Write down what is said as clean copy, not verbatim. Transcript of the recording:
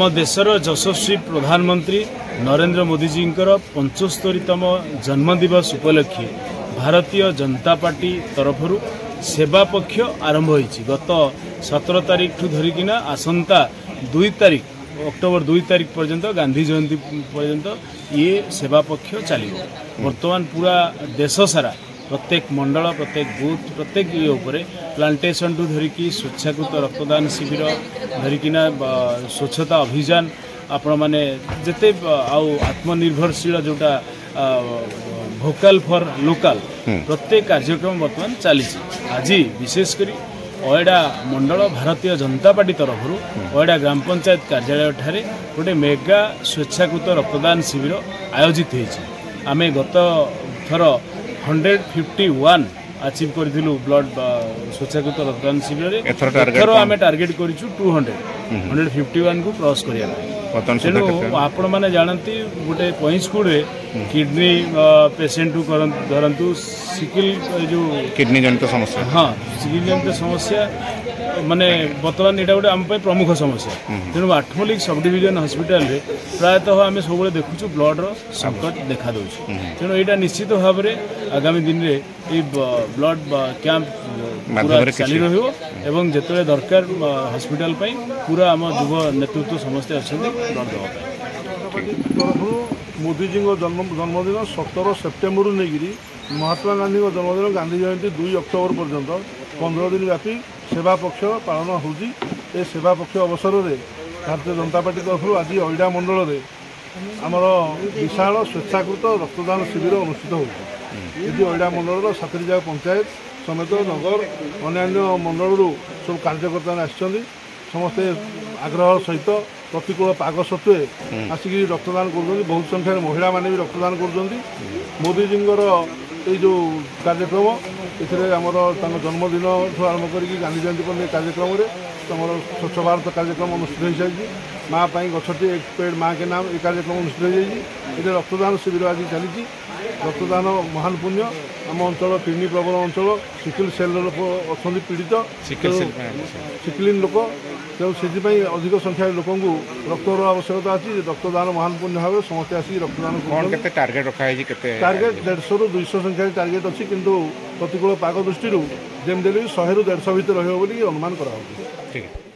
ଆମ ଦେଶର ଯଶସ୍ୱୀ ପ୍ରଧାନମନ୍ତ୍ରୀ ନରେନ୍ଦ୍ର ମୋଦିଜୀଙ୍କର 75ତମ ଜନ୍ମଦିବସ ଉପଲକ୍ଷେ ଭାରତୀୟ जनता पार्टी तरफରୁ सेवा पक्ष आरंभ होईछि। गत 17 तारिख ठू धरिकिना आसंता 2 तारिख अक्टोबर 2 तारिख पर्यंत गांधी जयंती पर्यंत ये सेवा पक्ष चलिବ। वर्तमान पूरा देश सारा प्रत्येक मंडल प्रत्येक बूथ प्रत्येक ये उपरे प्लांटेशन टू धरिकी स्वेच्छाकृत रक्तदान शिविर धरिकिना स्वच्छता अभियान आपण माने जेते आउ आत्मनिर्भरशील जोटा भोकाल फॉर लोकल प्रत्येक कार्यक्रम वर्तमान चली। आज विशेषकर ओएडा मंडल भारतीय जनता पार्टी तरफ ओएडा ग्राम पंचायत कार्यालय ठारे गोटे मेगा स्वेच्छाकृत रक्तदान शिविर आयोजित होती। आम गत थर 151 अचीव करूँ ब्लड स्वेच्छाकृत रक्तदान शिविर एथर आम टार्गेट कर 151 को क्रॉस करने तेणु आपण मैंने जानती गोटे पॉइंट किडनी पेसेंट धरतु सिकिल जो किडनी जनित समस्या हाँ सिकिल जनित समस्या माने बर्तमान यहाँ गोटे आम प्रमुख समस्या। तेणु आठमल्लिक सब डिविजन हॉस्पिटल रे प्रायतः आम सब देखुचु ब्लड संकट देखा दौर। तेणु यहाँ निश्चित भाव में आगामी दिन में ब्लड कैंप पूरा चली रही जिते दरकार हॉस्पिटल पूरा आम युव नेतृत्व समस्ते अच्छा ब्लड देवा। मोदीजी जन्मदिन 17 सेप्टेम्बर नहीं महात्मा गांधी जन्मदिन गांधी जयंती 2 अक्टोबर पर्यंत 15 दिन व्यापी सेवा पक्ष पालन होगी। ए सेवा पक्ष अवसर में भारतीय जनता पार्टी तरफ आज ओइडा मंडल में आमर विशाल स्वेच्छाकृत रक्तदान शिविर अनुष्ठित होगी। ओइडा मंडल 7 पंचायत समेत नगर अन्य मंडल सब कार्यकर्ता आसछन्ती समस्ते आग्रह सहित प्रतिकूल पाग सत्वे आसिक रक्तदान कर बहुत संख्यार महिला माने भी रक्तदान कर मोदीजी ये जो कार्यक्रम ये आमर जन्मदिन आरंभ कर गांधी जयंती पर कार्यक्रम तुम स्वच्छ भारत कार्यक्रम अनुष्ठित हो सारी माँ गछटी एक पेड़ माँ के नाम ये कार्यक्रम अनुष्ठित हो जाए। रक्तदान शिविर आज चली रक्तदान महान पुण्य आम अंचल किडनी प्रबल अंचल सिकिल सेल अच्छा पीड़ित सिकिलिन लोक तेणु से अधिक संख्यार लोक रक्तर आवश्यकता अच्छी रक्तदान महान पुण्य भाव समस्त आसिक रक्तदान टार्गेट रखा टार्गेट 150 ରୁ 200 संख्यार टार्गेट अच्छी किंतु प्रतिकूल पाग दृष्टि जमी 100 ରୁ 150 भितर रही अनुमान करा। ठीक है।